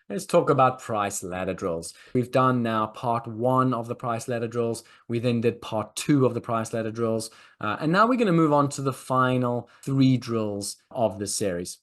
Let's talk about price ladder drills. We've done now part 1 of the price ladder drills. We then did part 2 of the price ladder drills. And now we're going to move on to the final 3 drills of this series.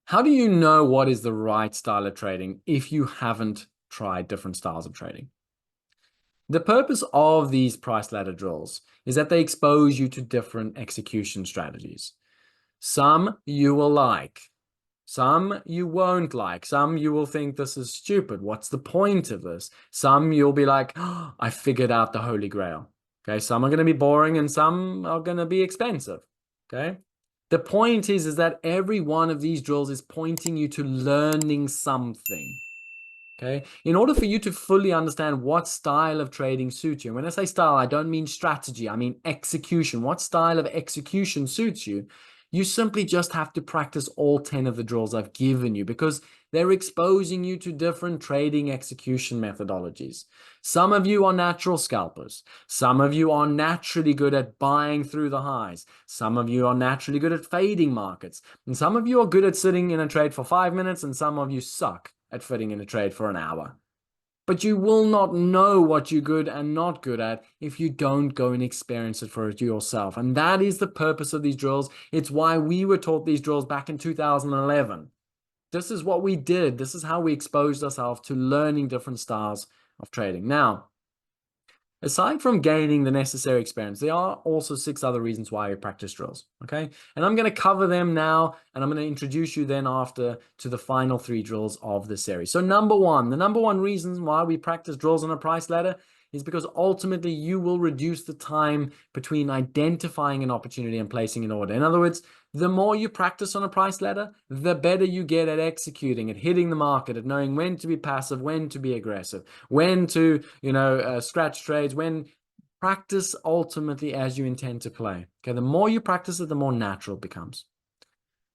How do you know what is the right style of trading if you haven't tried different styles of trading? The purpose of these price ladder drills is that they expose you to different execution strategies. Some you will like, some you won't like, some you will think this is stupid. What's the point of this? Some you'll be like, oh, I figured out the Holy Grail. Okay, some are going to be boring and some are going to be expensive. Okay. The point is that every one of these drills is pointing you to learning something. Okay. In order for you to fully understand what style of trading suits you, and when I say style, I don't mean strategy, I mean execution. What style of execution suits you? You simply just have to practice all 10 of the drills I've given you because they're exposing you to different trading execution methodologies. Some of you are natural scalpers. Some of you are naturally good at buying through the highs. Some of you are naturally good at fading markets. And some of you are good at sitting in a trade for 5 minutes, and some of you suck at fitting in a trade for an hour. But you will not know what you're good and not good at if you don't go and experience it for yourself. And that is the purpose of these drills. It's why we were taught these drills back in 2011. This is what we did. This is how we exposed ourselves to learning different styles of trading. Now, aside from gaining the necessary experience, there are also 6 other reasons why we practice drills, okay? And I'm going to cover them now, and I'm going to introduce you then after to the final 3 drills of the series. So the number one reason why we practice drills on a price ladder is because ultimately you will reduce the time between identifying an opportunity and placing an order. In other words, the more you practice on a price ladder, the better you get at executing, at hitting the market, at knowing when to be passive, when to be aggressive, when to, scratch trades, when practice ultimately as you intend to play. Okay, the more you practice it, the more natural it becomes.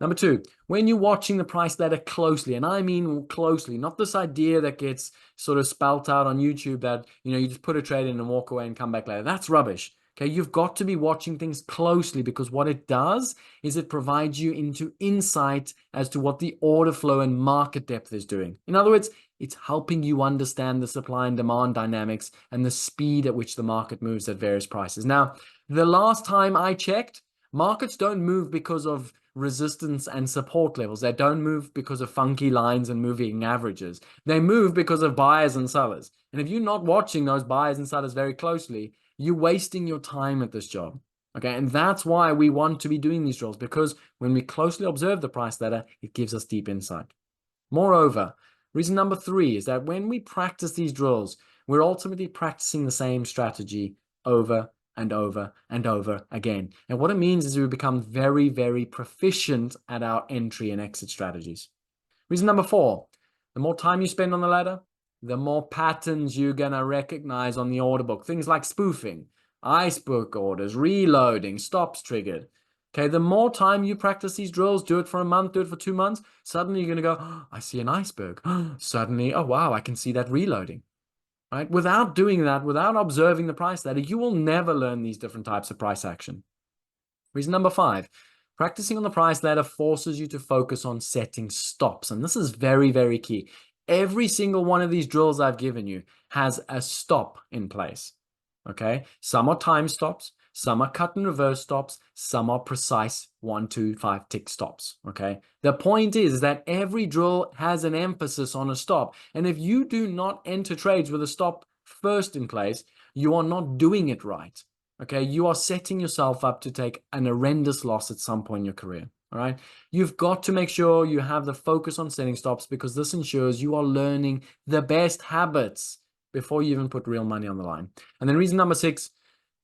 Number 2, when you're watching the price ladder closely, and I mean closely, not this idea that gets sort of spelt out on YouTube that, you just put a trade in and walk away and come back later. That's rubbish. Okay, you've got to be watching things closely because what it does is it provides you into insight as to what the order flow and market depth is doing. In other words, it's helping you understand the supply and demand dynamics and the speed at which the market moves at various prices. Now, the last time I checked, markets don't move because of resistance and support levels. They don't move because of funky lines and moving averages. They move because of buyers and sellers. And if you're not watching those buyers and sellers very closely, you're wasting your time at this job. Okay, and that's why we want to be doing these drills, because when we closely observe the price ladder, it gives us deep insight. Moreover, reason number 3 is that when we practice these drills, we're ultimately practicing the same strategy over and over and over again. And what it means is we become very, very proficient at our entry and exit strategies. Reason number 4, the more time you spend on the ladder, the more patterns you're going to recognize on the order book. Things like spoofing, iceberg orders, reloading, stops triggered. Okay, the more time you practice these drills, do it for a month, do it for 2 months, suddenly you're going to go, oh, I see an iceberg. Suddenly, oh, wow, I can see that reloading. Right? Without doing that, without observing the price ladder, you will never learn these different types of price action. Reason number 5, practicing on the price ladder forces you to focus on setting stops. And this is very, very key. Every single one of these drills I've given you has a stop in place. Okay, some are time stops, some are cut and reverse stops, some are precise 1, 2, 5 tick stops. Okay, the point is that every drill has an emphasis on a stop. And if you do not enter trades with a stop first in place, you are not doing it right. Okay, you are setting yourself up to take an horrendous loss at some point in your career. All right, you've got to make sure you have the focus on setting stops, because this ensures you are learning the best habits before you even put real money on the line. And then reason number 6,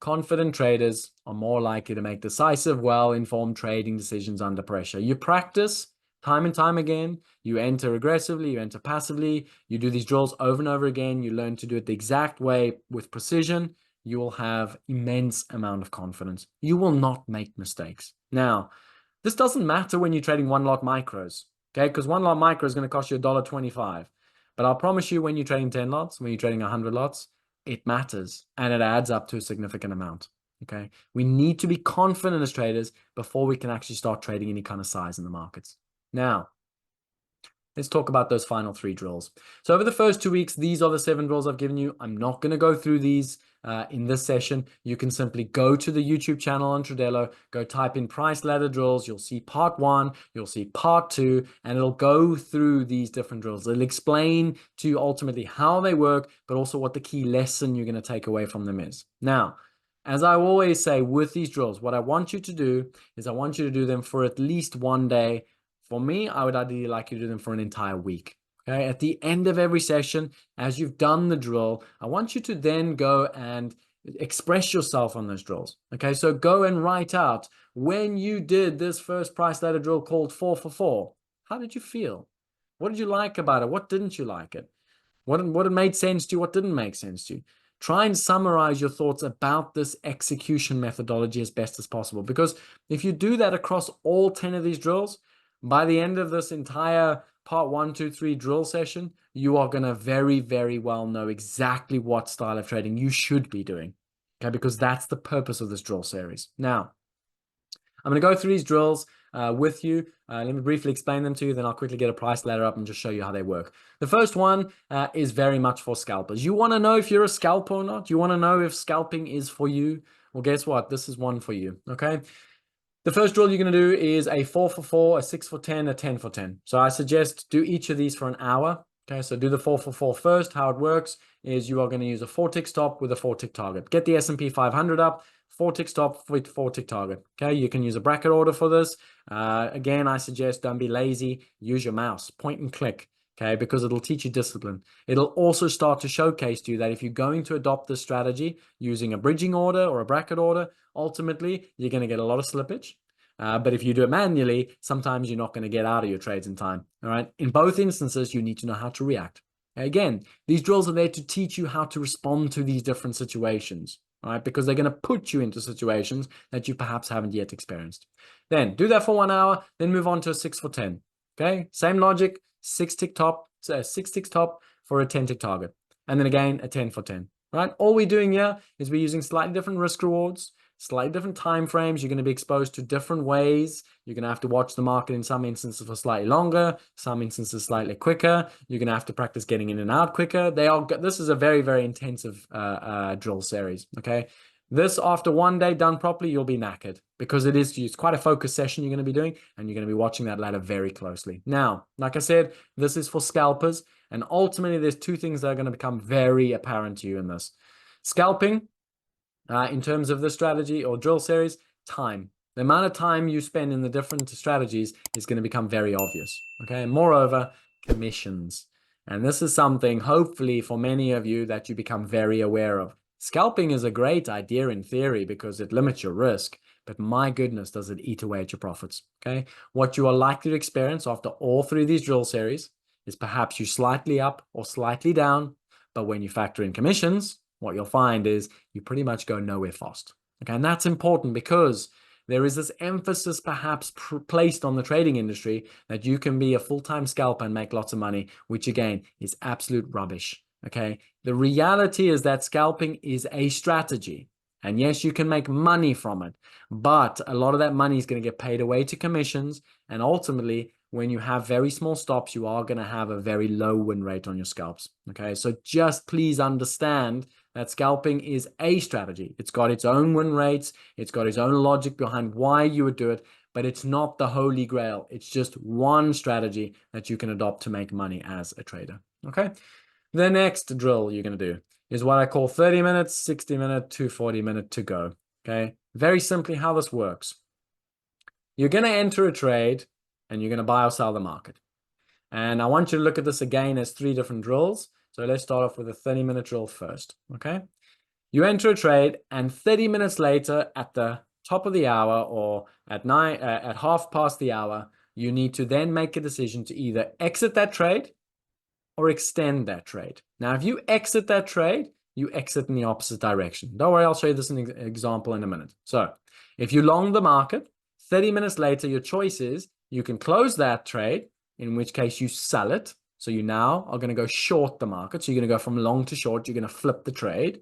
confident traders are more likely to make decisive, well-informed trading decisions under pressure. You practice time and time again, you enter aggressively, you enter passively, you do these drills over and over again, you learn to do it the exact way with precision, you will have immense amount of confidence. You will not make mistakes. Now, this doesn't matter when you're trading 1 lot micros, okay? Because 1 lot micro is going to cost you $1.25. But I'll promise you, when you're trading 10 lots, when you're trading 100 lots, it matters and it adds up to a significant amount. Okay. We need to be confident as traders before we can actually start trading any kind of size in the markets. Now, let's talk about those final 3 drills. So over the first 2 weeks, these are the 7 drills I've given you. I'm not going to go through these in this session. You can simply go to the YouTube channel on Tradelo, go type in price ladder drills. You'll see part 1, you'll see part 2, and it'll go through these different drills. It'll explain to you ultimately how they work, but also what the key lesson you're going to take away from them is. Now, as I always say with these drills, what I want you to do is I want you to do them for at least 1 day. For me, I would ideally like you to do them for an entire week. Okay. At the end of every session, as you've done the drill, I want you to then go and express yourself on those drills. Okay. So go and write out when you did this first price ladder drill called 4 for 4. How did you feel? What did you like about it? What didn't you like it? What had made sense to you? What didn't make sense to you? Try and summarize your thoughts about this execution methodology as best as possible. Because if you do that across all 10 of these drills, by the end of this entire part 1, 2, 3 drill session, you are going to very, very well know exactly what style of trading you should be doing. Okay, because that's the purpose of this drill series. Now, I'm going to go through these drills with you. Let me briefly explain them to you, then I'll quickly get a price ladder up and just show you how they work. The first one is very much for scalpers. You want to know if you're a scalper or not? You want to know if scalping is for you? Well, guess what? This is one for you, okay? The first drill you're going to do is a 4 for 4, a 6 for 10, a 10 for 10. So I suggest do each of these for an hour. Okay, so do the 4 for 4 first. How it works is you are going to use a 4-tick stop with a 4-tick target. Get the S&P 500 up, 4-tick stop with 4-tick target. Okay, you can use a bracket order for this. Again, I suggest don't be lazy. Use your mouse, point and click. Okay, because it'll teach you discipline. It'll also start to showcase to you that if you're going to adopt this strategy using a bridging order or a bracket order, ultimately you're going to get a lot of slippage. But if you do it manually, sometimes you're not going to get out of your trades in time. All right. In both instances, you need to know how to react. Again, these drills are there to teach you how to respond to these different situations. All right, because they're going to put you into situations that you perhaps haven't yet experienced. Then do that for 1 hour, then move on to a 6 for 10. Okay, same logic. 6-tick top, so 6-tick top for a 10-tick target. And then again, a 10 for 10, right? All we're doing here is we're using slightly different risk rewards, slightly different time frames. You're going to be exposed to different ways. You're going to have to watch the market in some instances for slightly longer, some instances slightly quicker. You're going to have to practice getting in and out quicker. This is a very, very intensive drill series, okay? This, after 1 day done properly, you'll be knackered because it's quite a focused session you're going to be doing, and you're going to be watching that ladder very closely. Now, like I said, this is for scalpers, and ultimately there's 2 things that are going to become very apparent to you in this. Scalping, in terms of this strategy or drill series, time. The amount of time you spend in the different strategies is going to become very obvious, okay? And moreover, commissions. And this is something, hopefully, for many of you that you become very aware of. Scalping is a great idea in theory because it limits your risk, but my goodness, does it eat away at your profits, okay? What you are likely to experience after all 3 of these drill series is perhaps you slightly up or slightly down, but when you factor in commissions, what you'll find is you pretty much go nowhere fast, okay? And that's important because there is this emphasis perhaps placed on the trading industry that you can be a full-time scalper and make lots of money, which again is absolute rubbish. Okay, the reality is that scalping is a strategy. And yes, you can make money from it, but a lot of that money is going to get paid away to commissions. And ultimately, when you have very small stops, you are going to have a very low win rate on your scalps. Okay, so just please understand that scalping is a strategy. It's got its own win rates. It's got its own logic behind why you would do it, but it's not the holy grail. It's just one strategy that you can adopt to make money as a trader. Okay. The next drill you're going to do is what I call 30 minutes, 60 minute, 240 minute to go. Okay. Very simply how this works. You're going to enter a trade and you're going to buy or sell the market. And I want you to look at this again as 3 different drills. So let's start off with a 30-minute drill first. Okay. You enter a trade and 30 minutes later at the top of the hour or at half past the hour, you need to then make a decision to either exit that trade or extend that trade. Now, if you exit that trade, you exit in the opposite direction. Don't worry, I'll show you this in an example in a minute. So if you long the market, 30 minutes later, your choice is you can close that trade, in which case you sell it. So you now are going to go short the market. So you're going to go from long to short. You're going to flip the trade.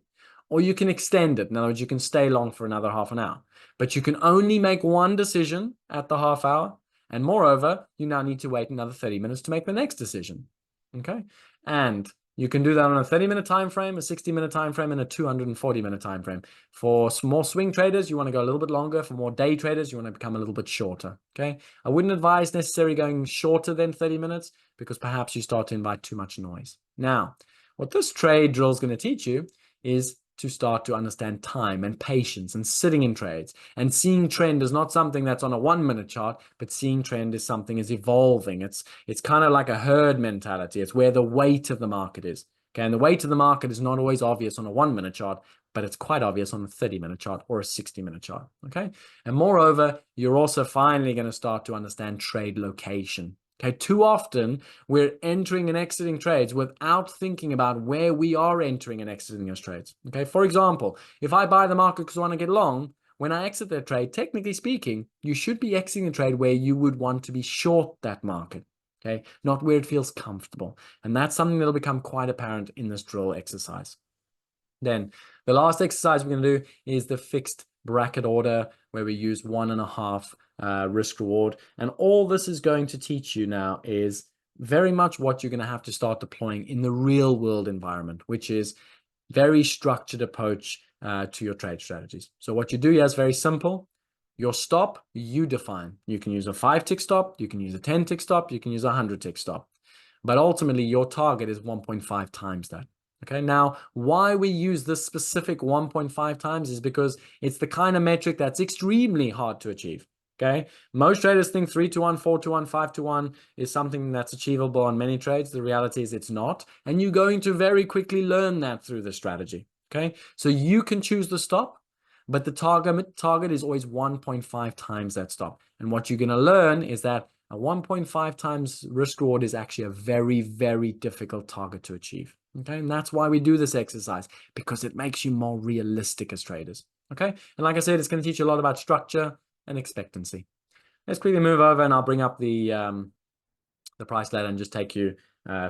or you can extend it. In other words, you can stay long for another half an hour, but you can only make one decision at the half hour. And moreover, you now need to wait another 30 minutes to make the next decision. Okay. And you can do that on a 30-minute time frame, a 60-minute time frame, and a 240-minute time frame. For more swing traders, you want to go a little bit longer. For more day traders, you want to become a little bit shorter. Okay. I wouldn't advise necessarily going shorter than 30 minutes because perhaps you start to invite too much noise. Now, what this trade drill is going to teach you is to start to understand time and patience and sitting in trades, and seeing trend is not something that's on a 1-minute chart, but seeing trend is something is evolving. It's kind of like a herd mentality. It's where the weight of the market is. Okay, and the weight of the market is not always obvious on a 1-minute chart, but it's quite obvious on a 30-minute chart or a 60-minute chart. Okay, and moreover, you're also finally going to start to understand trade location. Okay, too often we're entering and exiting trades without thinking about where we are entering and exiting those trades. Okay, for example, if I buy the market because I want to get long, when I exit that trade, technically speaking, you should be exiting a trade where you would want to be short that market. Okay, not where it feels comfortable. And that's something that'll become quite apparent in this drill exercise. Then the last exercise we're going to do is the fixed bracket order, where we use 1.5 risk reward. And all this is going to teach you now is very much what you're going to have to start deploying in the real world environment, which is very structured approach to your trade strategies. So what you do here is very simple. Your stop, you define. You can use a 5-tick stop, you can use a 10-tick stop, you can use a 100-tick stop. But ultimately, your target is 1.5 times that. Okay, now why we use this specific 1.5 times is because it's the kind of metric that's extremely hard to achieve. Okay, most traders think 3-1, 4-1, 5-1 is something that's achievable on many trades. The reality is it's not, and you're going to very quickly learn that through the strategy. Okay, so you can choose the stop, but the target is always 1.5 times that stop. And what you're going to learn is that a 1.5 times risk reward is actually a very, very difficult target to achieve. Okay, and that's why we do this exercise, because it makes you more realistic as traders. Okay, and like I said, it's going to teach you a lot about structure and expectancy. Let's quickly move over, and I'll bring up the price ladder and just take you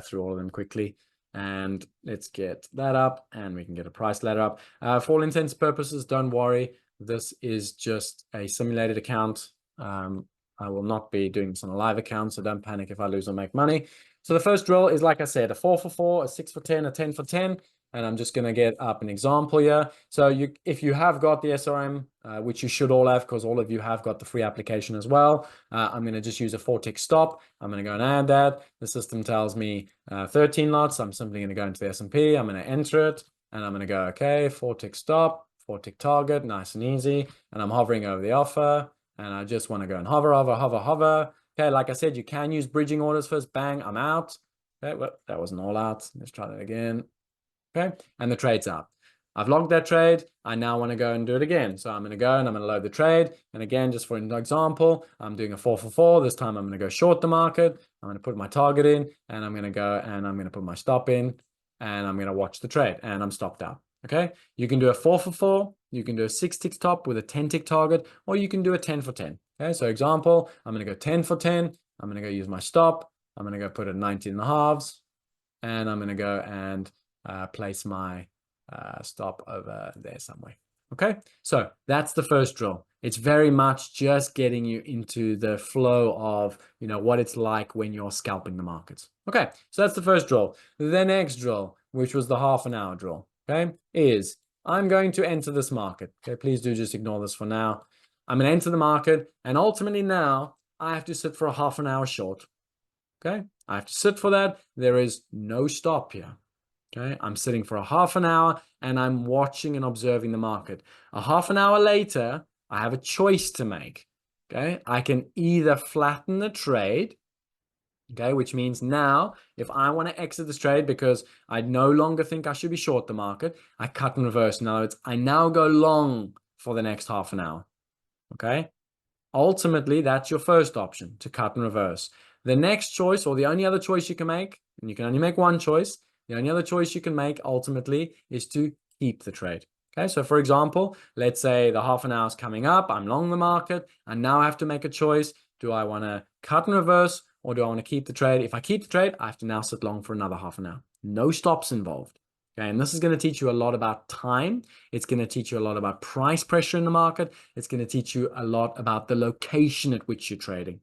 through all of them quickly. And let's get that up, and we can get a price ladder up. For all intents and purposes, don't worry. This is just a simulated account. I will not be doing this on a live account, so don't panic if I lose or make money. So the first drill is, like I said, a 4 for 4, a 6 for 10, a 10 for 10. And I'm just going to get up an example here. So if you have got the SRM, which you should all have, because all of you have got the free application as well, I'm going to just use a 4-tick stop. I'm going to go and add that. The system tells me 13 lots. I'm simply going to go into the S&P. I'm going to enter it, and I'm going to go, okay, 4-tick stop, 4-tick target, nice and easy. And I'm hovering over the offer, and I just want to go and hover, hover, hover, hover. Okay, like I said, you can use bridging orders first. Bang, I'm out. Okay, well, that wasn't all out. Let's try that again. Okay, and the trade's up. I've logged that trade. I now want to go and do it again. So I'm going to go and I'm going to load the trade. And again, just for an example, I'm doing a 4 for 4. This time I'm going to go short the market. I'm going to put my target in, and I'm going to go and I'm going to put my stop in, and I'm going to watch the trade, and I'm stopped out. Okay, you can do a 4 for 4. You can do a 6-tick stop with a 10-tick target, or you can do a 10 for 10. Okay, so example, I'm going to go 10 for 10. I'm going to go use my stop. I'm going to go put it 19 and a halves, and I'm going to go and place my stop over there somewhere. Okay, so that's the first drill. It's very much just getting you into the flow of, what it's like when you're scalping the markets. Okay, so that's the first drill. The next drill, which was the half an hour drill, okay, is I'm going to enter this market. Okay, please do just ignore this for now. I'm going to enter the market, and ultimately now I have to sit for a half an hour short. Okay, I have to sit for that. There is no stop here. Okay, I'm sitting for a half an hour, and I'm watching and observing the market. A half an hour later, I have a choice to make. Okay, I can either flatten the trade, okay, which means now if I want to exit this trade because I no longer think I should be short the market, I cut and reverse. In other words, I now go long for the next half an hour. Okay, ultimately, that's your first option, to cut and reverse. The next choice, or the only other choice you can make, and you can only make one choice, the only other choice you can make ultimately is to keep the trade. Okay, so for example, let's say the half an hour is coming up, I'm long the market, and now I have to make a choice. Do I want to cut and reverse, or do I want to keep the trade? If I keep the trade, I have to now sit long for another half an hour. No stops involved. Okay, and this is going to teach you a lot about time. It's going to teach you a lot about price pressure in the market. It's going to teach you a lot about the location at which you're trading.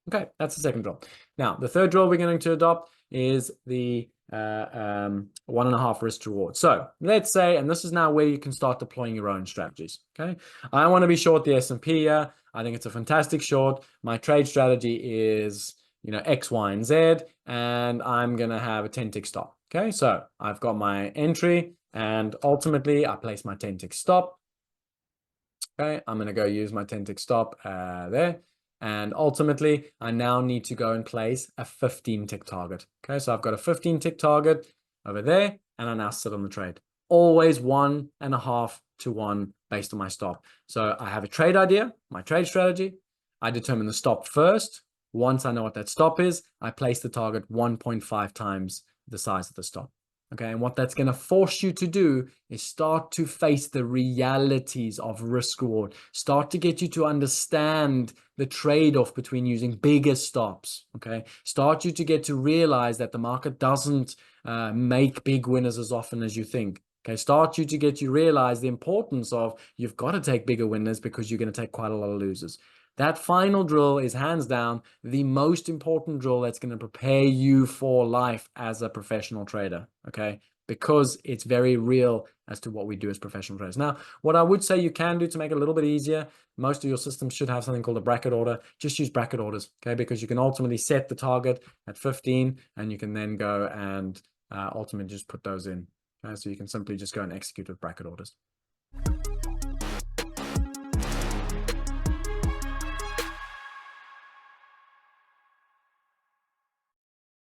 Okay, that's the second drill. Now, the third drill we're going to adopt is the 1.5 risk to reward. So let's say, and this is now where you can start deploying your own strategies. Okay, I want to be short the S&P here. I think it's a fantastic short. My trade strategy is, X, Y, and Z, and I'm going to have a 10-tick stop. Okay, so I've got my entry, and ultimately I place my 10-tick stop. Okay, I'm going to go use my 10-tick stop there. And ultimately, I now need to go and place a 15-tick target. Okay, so I've got a 15-tick target over there, and I now sit on the trade. Always 1.5 to 1 based on my stop. So I have a trade idea, my trade strategy. I determine the stop first. Once I know what that stop is, I place the target 1.5 times the size of the stop. Okay, and what that's going to force you to do is start to face the realities of risk reward. Start to get you to understand the trade-off between using bigger stops. Okay, start you to get to realize that the market doesn't make big winners as often as you think. Okay, start you to get you realize the importance of you've got to take bigger winners because you're going to take quite a lot of losers. That final drill is hands down the most important drill that's going to prepare you for life as a professional trader, okay? Because it's very real as to what we do as professional traders. Now, what I would say you can do to make it a little bit easier, most of your systems should have something called a bracket order. Just use bracket orders, okay? Because you can ultimately set the target at 15 and you can then go and ultimately just put those in. Okay? So you can simply just go and execute with bracket orders.